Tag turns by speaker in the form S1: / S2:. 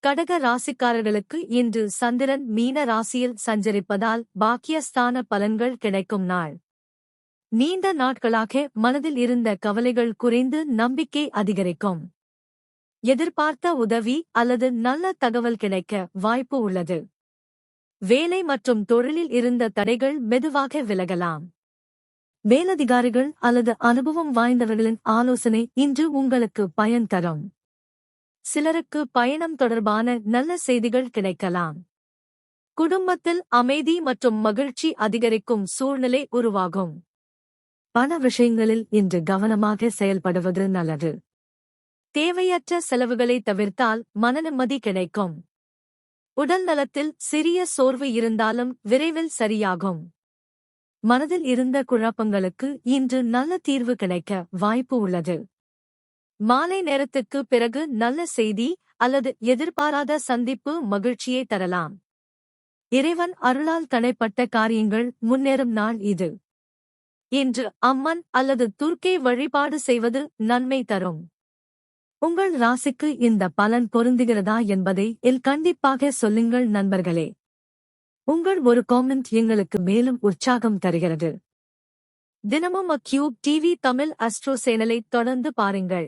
S1: கடக ராசிக்காரர்களுக்கு இன்று சந்திரன் மீன ராசியில் சஞ்சரிப்பதால் பாக்கியஸ்தான பலன்கள் கிடைக்கும் நாள். நீண்ட நாட்களாக மனதில் இருந்த கவலைகள் குறைந்து நம்பிக்கை அதிகரிக்கும். எதிர்பார்த்த உதவி அல்லது நல்ல தகவல் கிடைக்க வாய்ப்பு உள்ளது. வேலை மற்றும் தொழிலில் இருந்த தடைகள் மெதுவாக விலகலாம். மேலதிகாரிகள் அல்லது அனுபவம் வாய்ந்தவர்களின் ஆலோசனை இன்று உங்களுக்கு பயன் தரும். சிலருக்கு பயணம் தொடர்பான நல்ல செய்திகள் கிடைக்கலாம். குடும்பத்தில் அமைதி மற்றும் மகிழ்ச்சி அதிகரிக்கும் சூழ்நிலை உருவாகும். பண விஷயங்களில் இன்று கவனமாக செயல்படுவது நல்லது. தேவையற்ற செலவுகளை தவிர்த்தால் மனநிம்மதி கிடைக்கும். உடல் நலத்தில் சிறிய சோர்வு இருந்தாலும் விரைவில் சரியாகும். மனதில் இருந்த குழப்பங்களுக்கு இன்று நல்ல தீர்வு கிடைக்க வாய்ப்பு உள்ளது. மாலை நேரத்துக்கு பிறகு நல்ல செய்தி அல்லது எதிர்பாராத சந்திப்பு மகிழ்ச்சியை தரலாம். இறைவன் அருளால் தடைப்பட்ட காரியங்கள் முன்னேறும் நாள் இது. இன்று அம்மன் அல்லது துர்க்கை வழிபாடு செய்வது நன்மை தரும். உங்கள் ராசிக்கு இந்த பலன் பொருந்துகிறதா என்பதை கண்டிப்பாக சொல்லுங்கள் நண்பர்களே. உங்கள் ஒரு காமெண்ட் எங்களுக்கு மேலும் உற்சாகம் தருகிறது. தினமும் கியூப் டிவி தமிழ் அஸ்ட்ரோ சேனலை தொடர்ந்து பாருங்கள்.